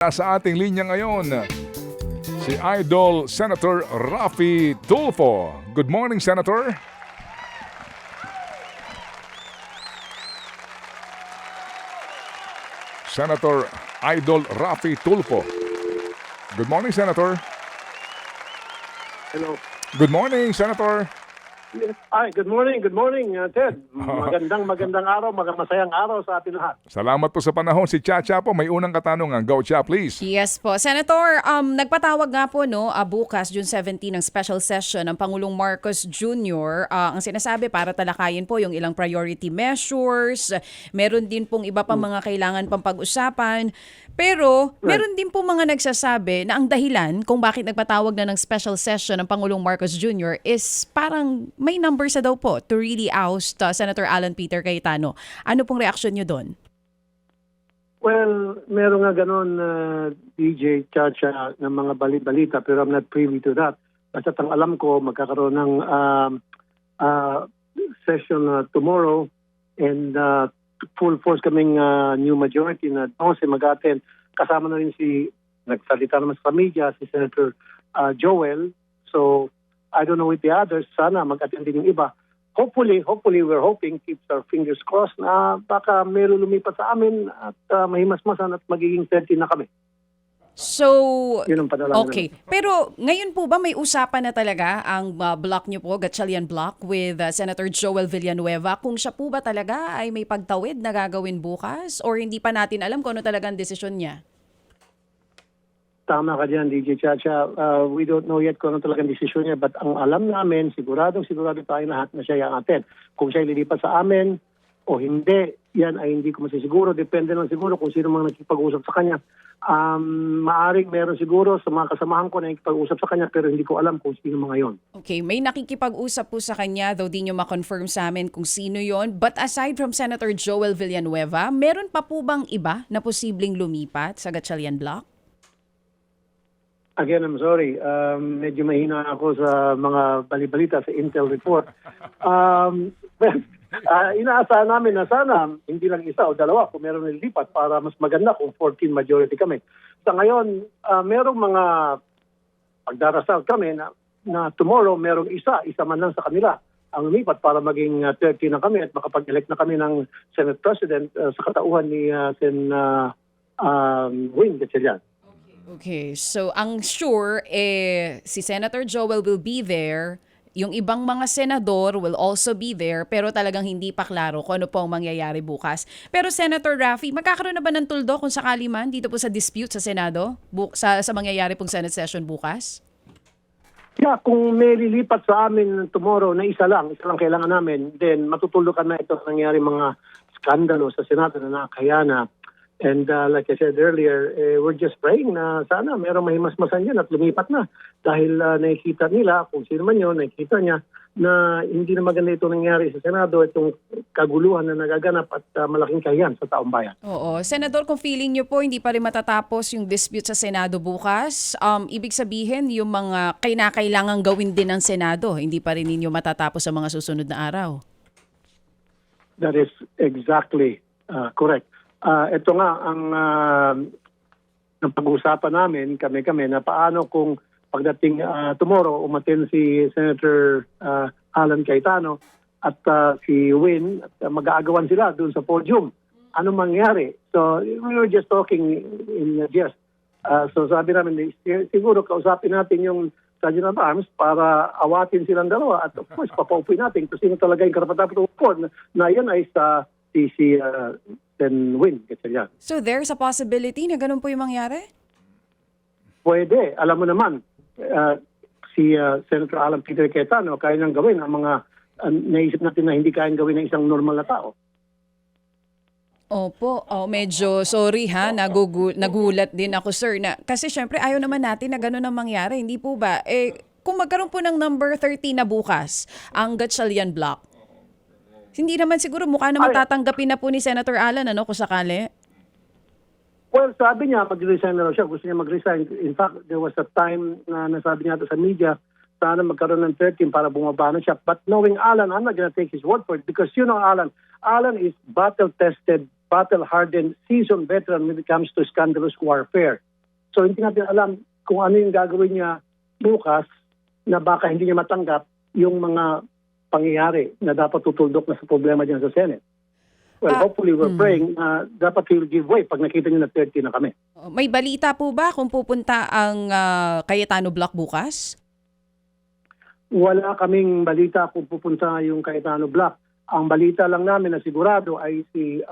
Sa ating linya ngayon, si Idol Senator Raffy Tulfo. Good morning, Senator. Senator Idol Raffy Tulfo. Good morning, Senator. Hello. Good morning, Senator. Yes. Ay, good morning, Ted. Magandang araw, masayang araw sa atin lahat. Salamat po sa panahon. Si Chacha po, may unang katanungan. Go, Cha, please. Yes po. Senator, nagpatawag nga po bukas, June 17, ng special session ng Pangulong Marcos Jr. Ang sinasabi para talakayin po yung ilang priority measures. Meron din pong iba pang mga kailangan pang pag-usapan. Pero meron din po mga nagsasabi na ang dahilan kung bakit nagpatawag na ng special session ng Pangulong Marcos Jr. is parang may numbers na daw po to really oust Senator Alan Peter Cayetano. Ano pong reaksyon nyo doon? Well, meron nga ganon, DJ Chacha, ng mga balita pero I'm not privy to that. Basta ang alam ko, magkakaroon ng session tomorrow and full force kaming new majority na 12 mag-attend. Kasama na rin nagsalita naman sa media, si Senator Joel. So, I don't know with the others. Sana mag-attend din yung iba. Hopefully, we're hoping, keeps our fingers crossed, na baka meron lumipat sa amin at mahimasmasan at magiging 30 na kami. So, Yun ang panalangin okay. namin. Pero ngayon po ba may usapan na talaga ang block nyo po, Gatchalian Block, with Senator Joel Villanueva, kung siya po ba talaga ay may pagtawid na gagawin bukas or hindi pa natin alam kung ano talagang desisyon niya? Tama ka dyan, DJ Chacha. We don't know yet kung ano talagang desisyon niya, but ang alam namin, sigurado tayo lahat na siya yung atin. Kung siya ililipat sa amin o hindi, yan ay hindi ko masisiguro. Depende lang siguro kung sino mga nakikipag-usap sa kanya. Maaring meron siguro sa mga kasamahan ko na nakikipag-usap sa kanya pero hindi ko alam kung sino mga yon. Okay, may nakikipag-usap po sa kanya, though di nyo ma-confirm sa amin kung sino yon. But aside from Senator Joel Villanueva, meron pa po bang iba na posibleng lumipat sa Gatchalian Block? Again, I'm sorry. Medyo mahina ako sa mga balibalita sa Intel report. Inaasahan namin na sana hindi lang isa o dalawa kung meron nilipat para mas maganda kung 14 majority kami. Sa ngayon, merong mga pagdarasal kami na tomorrow merong isa man lang sa kanila ang lumipat para maging 30 na kami at makapag-elect na kami ng Senate President sa katauhan ni Sen Win Gatchalian. Okay, so ang sure, si Senator Joel will be there, yung ibang mga senador will also be there, pero talagang hindi pa klaro kung ano po ang mangyayari bukas. Pero Senator Raffy, magkakaroon na ba ng tuldo kung sakali man dito po sa dispute sa Senado, sa mangyayari pong Senate session bukas? Yeah, kung may lilipat sa amin tomorrow na isa lang kailangan namin, then matutulukan na ito nangyari mga skandalo sa Senado na nakakaya. And like I said earlier, we're just praying na sana merong mahimasmasan yan at lumipat na. Dahil nakikita nila, kung sino man yun, nakikita niya na hindi na maganda ito nangyari sa Senado, itong kaguluhan na nagaganap at malaking kahiyan sa taong bayan. Oo. Senador, kung feeling nyo po hindi pa rin matatapos yung dispute sa Senado bukas, ibig sabihin yung mga kailangang gawin din ng Senado, hindi pa rin ninyo matatapos sa mga susunod na araw. That is exactly correct. Ito nga ang pag-uusapan namin, kami na paano kung pagdating tomorrow umatin si Senator Alan Cayetano at si Win at mag-aagawan sila doon sa podium. Ano mangyari? So we were just talking in jest. So sabi namin, siguro kausapin natin yung Sergeant of Arms para awatin silang dalawa at of course papaupuin natin kung sino talaga yung karapat-dapat na yan ay sa si Sen Win Gatchalian. So there's a possibility na ganun po yung mangyari? Pwede. Alam mo naman, si Senator Alan Peter Cayetano kaya nang gawin ang mga naisip natin na hindi kayang gawin ng isang normal na tao. Opo, medyo sorry ha, nagulat din ako sir. Kasi syempre ayaw naman natin na ganun ang mangyari, hindi po ba? Kung magkaroon po ng number 30 na bukas, ang Gatchalian Block, hindi naman siguro mukha naman tatanggapin na po ni Senator Alan kung sakali. Well, sabi niya mag-resign na raw siya. Gusto niya mag-resign. In fact, there was a time na nasabi niya sa media, sana magkaroon ng 13 para bumaba na siya. But knowing Alan, I'm not gonna take his word for it because you know Alan is battle-tested, battle-hardened, seasoned veteran when it comes to scandalous warfare. So hindi natin alam kung ano yung gagawin niya bukas na baka hindi niya matanggap yung mga pangyayari na dapat tutuldok na sa problema dyan sa Senate. Well, hopefully we're praying na dapat he'll give way pag nakita niya na 30 na kami. May balita po ba kung pupunta ang Cayetano Block bukas? Wala kaming balita kung pupunta yung Cayetano Block. Ang balita lang namin na sigurado ay si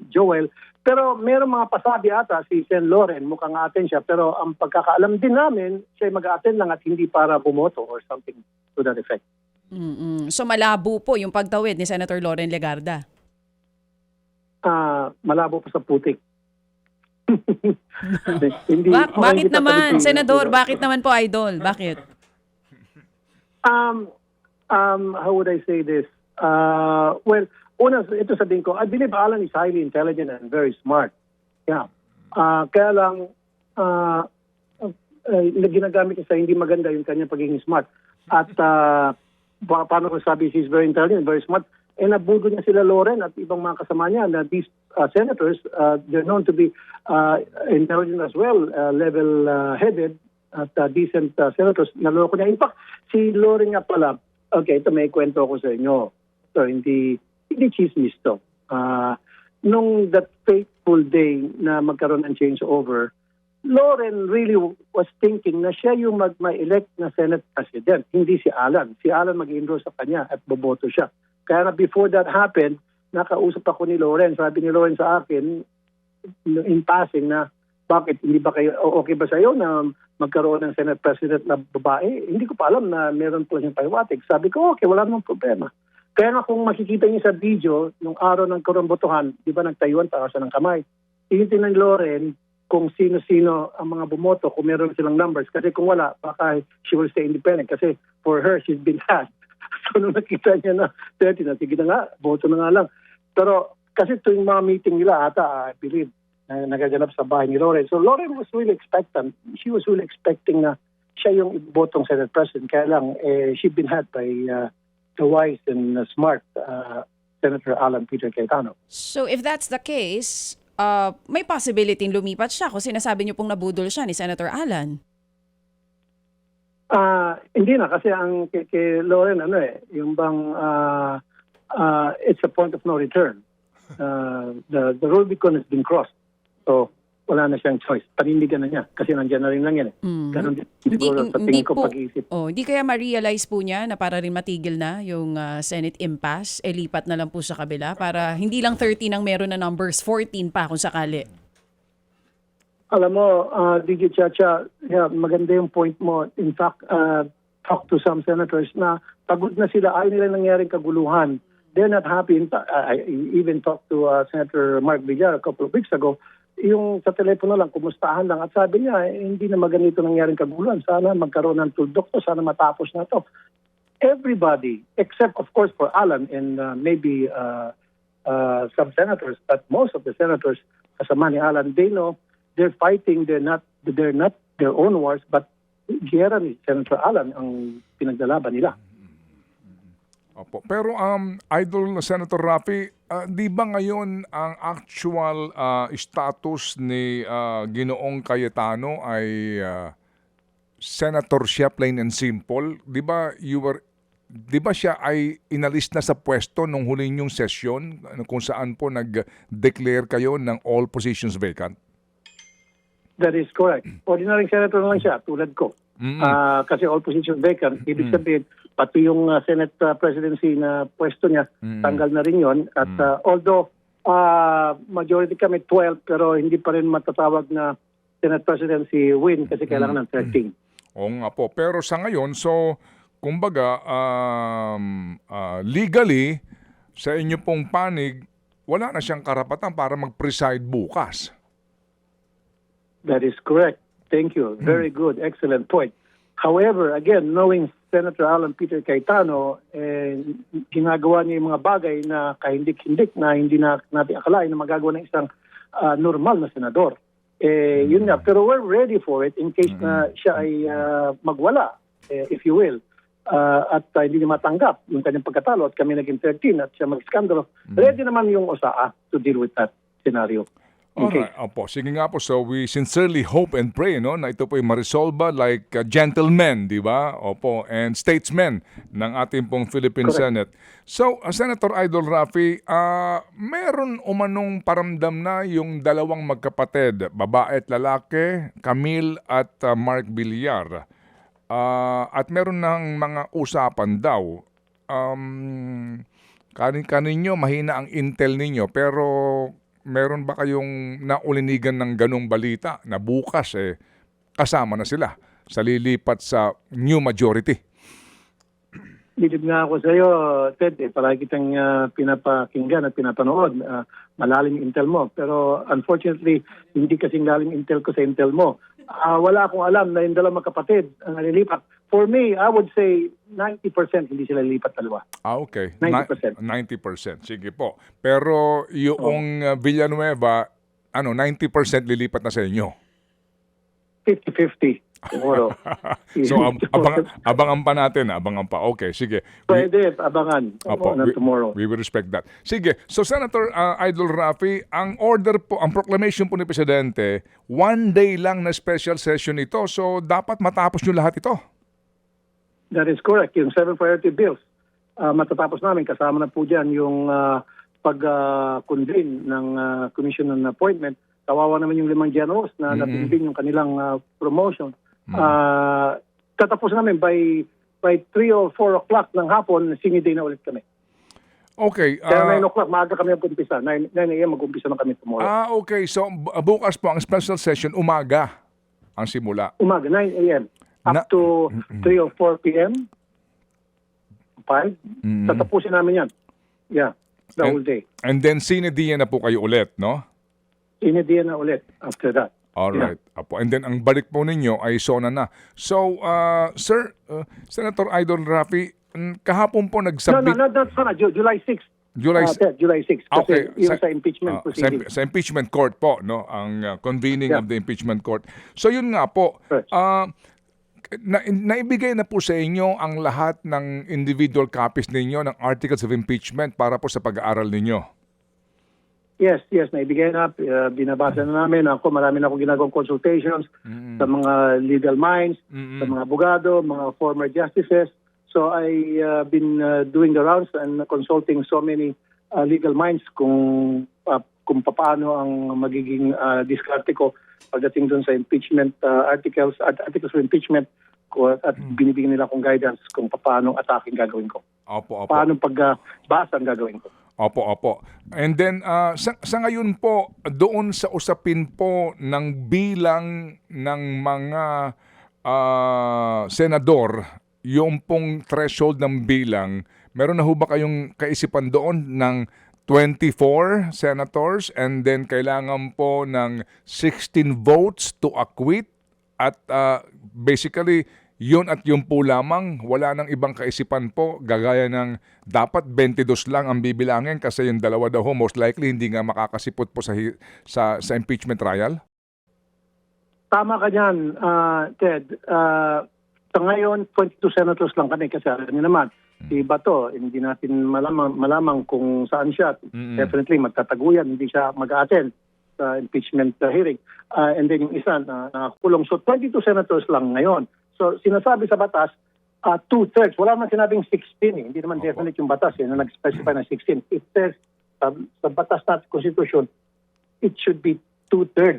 Joel. Pero mayroong mga pasabi ata si Sen. Loren, mukhang atin siya. Pero ang pagkakaalam din namin, siya mag-attend lang at hindi para bumoto or something to that effect. So malabo po yung pagtawid ni Senator Loren Legarda. Malabo pa sa putik. Hindi, Bakit naman, Senador? Bakit naman po, Idol? Bakit? How would I say this? Well, una, ito sabihin ko, I believe Alan is highly intelligent and very smart. Yeah. Kaya lang, ginagamit niya sa hindi maganda yung kanyang pagiging smart. At paano ko sabi, he's very intelligent, very smart. Nabudol niya sila Loren at ibang mga kasama niya na these senators, they're known to be intelligent as well, level-headed at decent senators. Naloko niya. In fact, si Loren nga pala, okay, ito may kwento ko sa inyo. So, hindi chismis to. Nung that fateful day na magkaroon ng changeover, Loren really was thinking na siya yung mag-elect na Senate President, hindi si Alan. Si Alan mag-enroll sa kanya at boboto siya. Kaya na before that happened, nakausap ako ni Loren. Sabi ni Loren sa akin, in passing na, bakit, hindi ba kayo, okay ba sa'yo na magkaroon ng Senate President na babae? Hindi ko pa alam na meron po siyang pahiwatig. Sabi ko, okay, wala namang problema. Kaya nga kung makikita niyo sa video, nung araw ng karombotohan, di ba nagtayuan, takasan ng kamay. Tingin ng Loren kung sino-sino ang mga bumoto, kung meron silang numbers. Kasi kung wala, baka she will stay independent. Kasi for her, she's been had. So nung nakita niya na 30 na, sige na nga, boto na nga lang. Pero kasi tuwing mga meeting nila ata, I believe, nagaganap sa bahay ni Loren. So Loren was really expectant. She was really expecting na siya yung ibotong Senate President. Kaya lang, she'd been had by the wise and smart Senator Alan Peter Cayetano. So if that's the case, may possibility lumipat siya kung sinasabi niyo pong nabudol siya ni Senator Alan. Hindi na kasi ang kay Loren yung bang it's a point of no return. The Rubicon has been crossed. So wala na siyang choice. Panindigan na niya kasi nandiyan na rin lang yan. Ganun din siguro sa tingin ko pag-iisip. Hindi kaya ma-realize po niya na para rin matigil na yung Senate impasse, lipat na lang po sa kabila para hindi lang 13 ang meron na numbers, 14 pa kung sakali. Alam mo, DJ Chacha, maganda yung point mo. In fact, talk to some senators na pagod na sila, ayaw nila nangyaring kaguluhan. They're not happy. I even talked to Senator Mark Villar a couple of weeks ago. Yung sa telepono lang, kumustahan lang. At sabi niya, hindi na maganito nangyaring kaguluhan. Sana magkaroon ng tuldok to, sana matapos na to. Everybody, except of course for Alan and maybe some senators, but most of the senators, kasama ni Alan, they know they're fighting, they're not their own wars, but gera ni Senator Alan ang pinaglalaban nila. Opo. Pero Idol Senator Raffy, di ba ngayon ang actual status ni Ginoong Cayetano ay senator siya, plain and simple? Di ba siya ay inalis na sa pwesto nung huli niyong sesyon kung saan po nag-declare kayo ng all positions vacant? That is correct. Ordinary senator lang siya, tulad ko. Kasi all positions vacant. Ibig sabihin, pati yung Senate presidency na pwesto niya, tanggal na rin yun. At although majority kami 12, pero hindi pa rin matatawag na Senate presidency win kasi kailangan ng 13. Oo nga po. Pero sa ngayon, so, kumbaga, legally, sa inyo pong panig, wala na siyang karapatan para mag-preside bukas. That is correct. Thank you. Very good. Excellent point. However, again, knowing Senator Alan Peter Cayetano, ginagawa niya yung mga bagay na kahindik-hindik na hindi na natin akalain na magagawa ng isang normal na senador. Yun nga. Pero we're ready for it in case na siya ay magwala, if you will. At hindi niya matanggap yung kanyang pagkatalo at kami naging 13 at siya mag-skandalo. Ready naman yung OSAA to deal with that scenario. Alright, opo. Sige nga po. So we sincerely hope and pray no na ito po ay maresolba like gentlemen, di ba? Opo, and statesmen ng ating pong Philippine Correct. Senate. So, Senator Idol Rafi, meron umanong paramdam na yung dalawang magkapatid, babae at lalaki, Camille at Mark Villar. At meron ng mga usapan daw. Kaninyo mahina ang intel ninyo, pero meron ba kayong naulinigan ng ganong balita na bukas kasama na sila sa lilipat sa new majority? Bilib nga ako sa iyo, Ted. Palagi kitang pinapakinggan at pinapanood. Malalim intel mo. Pero unfortunately, hindi kasing lalim intel ko sa intel mo. Wala akong alam na yung dalawang magkapatid ang nalilipat. For me, I would say 90% hindi sila lilipat dalawa. Okay. 90%. 90%. Sige po. Pero yung Villanueva, 90% lilipat na sa inyo. 50-50. Siguro. So, abangan pa natin. Abangan pa. Okay, sige. Pwede, abangan. Opo, Tomorrow. we will respect that. Sige. So, Senator Idol Rafi, ang order po, ang proclamation po ni Presidente, 1 day lang na special session ito. So, dapat matapos nyo lahat ito. That is correct. Yung 7 priority bills, matatapos namin. Kasama na po dyan yung pag-convene ng commission on appointment. Kawawa naman yung 5 generals na napinipin yung kanilang promotion. Tatapos namin by 3 or 4 o'clock ng hapon, singing day na ulit kami. Okay. Kaya 9 o'clock, maaga kami mag-umpisa. 9 a.m. mag-umpisa na kami tomorrow. Okay. So, bukas po ang special session, umaga ang simula. Umaga, 9 a.m. Up to 3 or 4 p.m. 5. Tatapusin namin yan. Yeah, the whole day. And then, sine dia na po kayo ulit, no? Sine-dia na ulit after that. Alright. Apo. And then, ang balik po ninyo ay SONA na. So, Sir, Senator Idol Rafi, kahapon po No, nagsubmit... that's not July 6. July July 6. Kasi Okay. yung sa impeachment proceeding. Sa impeachment court po, no? Ang convening of the impeachment court. So, yun nga po. Right. Naibigay na po sa inyo ang lahat ng individual copies ninyo ng articles of impeachment para po sa pag-aaral ninyo. Yes, naibigay na. Binabasa na namin. Marami na akong ginagawang consultations sa mga legal minds, sa mga abogado, mga former justices. So I been doing the rounds and consulting so many legal minds kung paano ang magiging diskarte ko pagdating doon sa impeachment articles of impeachment ko at binibigyan nila akong guidance kung paano attacking gagawin ko. Opo. Paano pagbasa ang gagawin ko. Opo. And then, sa ngayon po, doon sa usapin po ng bilang ng mga senador, yung pong threshold ng bilang, meron na ho ba kayong kaisipan doon ng 24 senators and then kailangan po ng 16 votes to acquit at basically yun at yun po lamang, wala nang ibang kaisipan po, gagaya ng dapat 22 lang ang bibilangin kasi yung dalawa daw most likely hindi nga makakasipot po sa impeachment trial? Tama ka dyan, Ted. Sa ngayon, 22 senators lang kami kasi alam niyo naman, si Bato, hindi natin malamang kung saan siya. Definitely magtataguyan, hindi siya mag-attend sa impeachment hearing. And then yung isa nakakulong. So 22 senators lang ngayon. So sinasabi sa batas, 2/3. Wala naman sinabing 16. Hindi naman definite yung batas na nag-specify na 16. It says sa batas na Constitution, it should be 2/3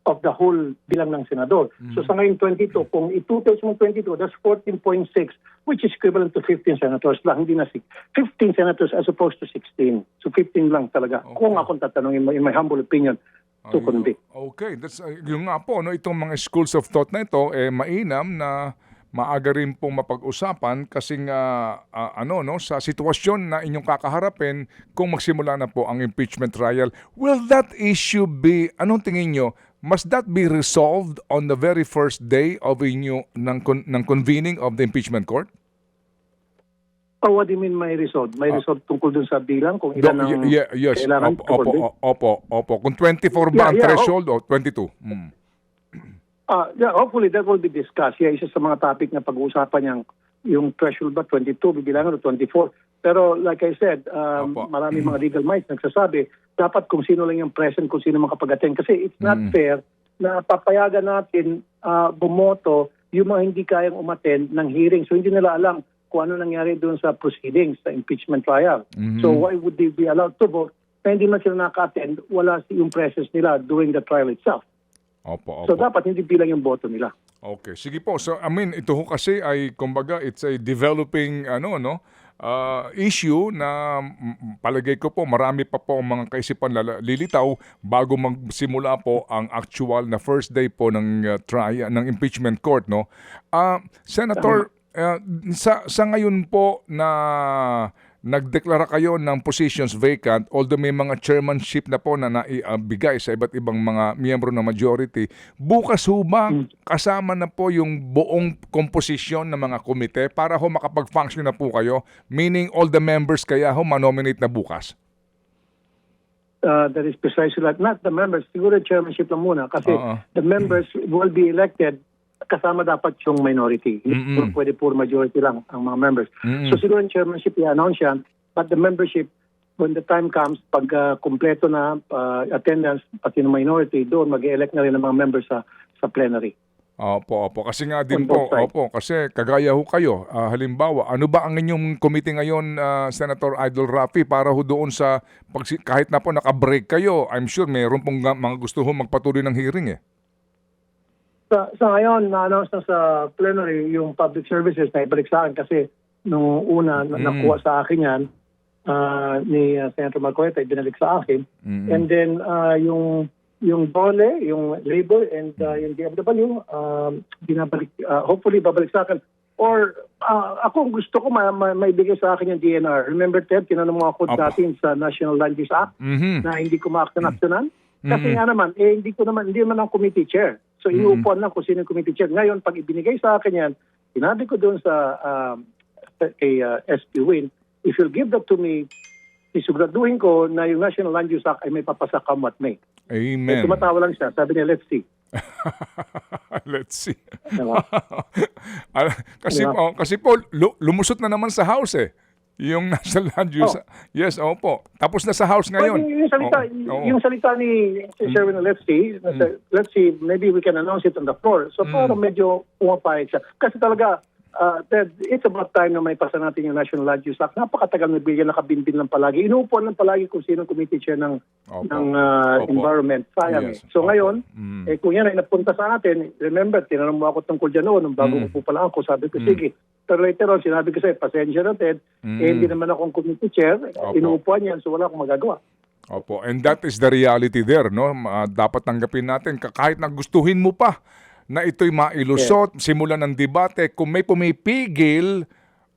of the whole bilang ng senador. So sa ngayon 22, kung i-2/3 mo 22, that's 14.6, which is equivalent to 15 senators lang, hindi na 15 senators as opposed to 16. So 15 lang talaga. Okay. Kung akong tatanungin mo, in my humble opinion, to convict. Okay, that's yung nga po, no, itong mga schools of thought na ito, mainam na maaga rin pong mapag-usapan kasi nga, sa sitwasyon na inyong kakaharapin kung magsimula na po ang impeachment trial. Will that issue be, anong tingin nyo, must that be resolved on the very first day of ng convening of the impeachment court? Oh, what do you mean may result? May result tungkol dun sa bilang kung ilan ang Yes. kailangan Opo. Kung 24 ba ang threshold o 22? Hopefully that will be discussed. Isa sa mga topic na pag-uusapan yung threshold ba 22 bibilangan o 24. Pero like I said, Opo. marami mga legal minds nagsasabi, dapat kung sino lang yung present, kung sino makapag-attend. Kasi it's not fair na papayagan natin bumoto yung mga hindi kayang umattend ng hearing. So hindi nila alam kung ano nangyari doon sa proceedings, sa impeachment trial. So why would they be allowed to vote na hindi man sila naka-attend, wala yung presence nila during the trial itself. Opo, So opo. dapat hindi bilang yung boto nila. Okay, sige po. So I mean, ito ho kasi ay kumbaga it's a developing issue na palagay ko po marami pa po ang mga kaisipan lilitaw bago magsimula po ang actual na first day po ng trial ng impeachment court, no. Senator, sa ngayon po na nagdeklara kayo ng positions vacant, although may mga chairmanship na po na naibigay sa iba't ibang mga miyembro ng majority, bukas ho ba kasama na po yung buong komposisyon ng mga komite para ho makapag-function na po kayo? Meaning all the members kaya ho manominate na bukas? That is precisely like, not the members, siguro chairmanship lang muna kasi the members will be elected kasama dapat yung minority. Hindi pwede puro majority lang ang mga members. So siguro yung chairmanship i-announce yan, but the membership, when the time comes, pag kumpleto na attendance pati ng minority, doon mag-elect na rin ng mga members sa plenary. Opo. Kasi nga din On po, both sides. kasi kagaya ho kayo, halimbawa, ano ba ang inyong committee ngayon, Senator Idol Rafi, para ho doon sa, kahit na po naka-break kayo, I'm sure mayroon pong mga gusto ho magpatuloy ng hearing eh. Sa ngayon, na-announce na sa plenary yung public services na ibalik sa akin kasi nung una nakuha sa akin yan ni Senator Marcoleta, ibinalik sa akin. And then yung DOLE, yung labor and yung DFW, binabalik, hopefully babalik sa akin. Or ako gusto ko maibigay sa akin yung DNR. Remember Ted, tinanong mo ako dati sa National Land Use Act na hindi ko ma-action-actionan. Kasi nga naman, hindi naman ang committee chair. So inuupuan lang kung sino yung committee chair. Ngayon, pag ibinigay sa akin yan, sinabi ko doon sa kay SP Win, if you'll give that to me, isiguraduhin ko na yung National Land Use Act ay may papasa come what may. Amen. Tumatawa lang siya. Sabi niya, let's see. Let's see. Diba? kasi po, lumusot na naman sa House eh. Yung National Land Use. Yes, opo. Tapos na sa House ngayon. Yung salita ni Sherwin, let's see, maybe we can announce it on the floor. So para medyo umapayag siya. Kasi talaga, Ted, it's about time na may pasa natin yung National Land Use Act. Napakatagal na bigyan, nakabinbin lang palagi. Inuupuan lang palagi kung sino committee chair ng environment. Sayang. Yes. So ngayon, kung yan ay napunta sa atin, remember, tinanong mo ako tungkol dyan noon, nung bago upo pa lang ako, sabi ko, sige. Pero later on, sinabi ko sa'yo, pasensya na, Ted, hindi naman akong committee chair, inuupuan yan, so wala akong magagawa. Opo, and that is the reality there, no? Dapat tanggapin natin, kahit nagustuhin mo pa na ito'y mailusot, simulan ng debate, kung may pumipigil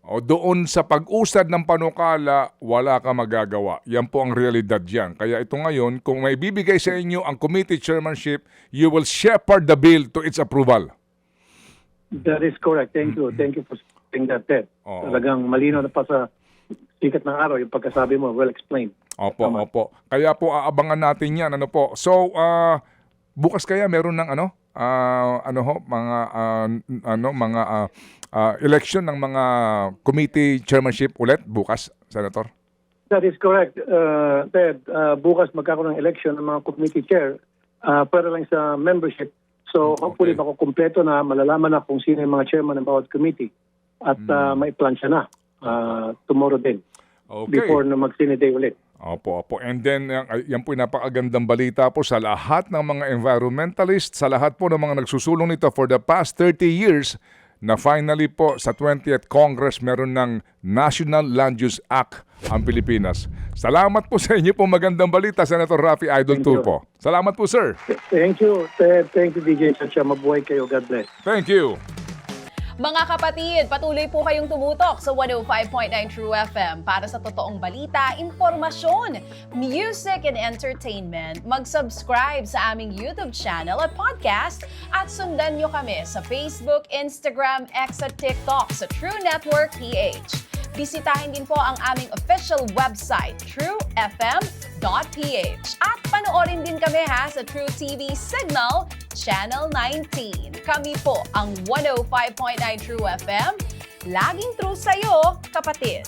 o doon sa pag-usad ng panukala, wala ka magagawa. Yan po ang realidad yan. Kaya ito ngayon, kung may bibigay sa inyo ang committee chairmanship, you will shepherd the bill to its approval. That is correct. Thank you. Thank you for saying that, Ted. Talagang malinaw na pa sa sikat ng araw yung pagkasabi mo, well explained. Opo. Kaya po aabangan natin yan. Ano po? So, bukas kaya meron ng election ng mga committee chairmanship ulit bukas, Senator? That is correct. Ted, bukas magkakaroon ng election ng mga committee chair para lang sa membership. So hopefully makukumpleto na, malalaman na kung sino yung mga chairman ng bawat committee at may plansya na tomorrow din before na mag-Senate Day ulit. Opo. And then, yan po yung napakagandang balita po sa lahat ng mga environmentalists, sa lahat po ng mga nagsusulong nito for the past 30 years, na finally po sa 20th Congress meron ng National Land Use Act ang Pilipinas. Salamat po sa inyo po magandang balita, Senator Rafi Idol Tulfo. Salamat po, sir. Thank you, Ted. Thank you, DJ Chacha. Mabuhay kayo. God bless. Thank you. Mga kapatid, patuloy po kayong tumutok sa 105.9 True FM para sa totoong balita, impormasyon, music and entertainment. Mag-subscribe sa aming YouTube channel at podcast at sundan nyo kami sa Facebook, Instagram, X at TikTok sa True Network PH. Bisitahin din po ang aming official website, truefm.ph. At panoorin din kami sa True TV Signal, Channel 19. Kami po ang 105.9 True FM. Laging true sa'yo, kapatid.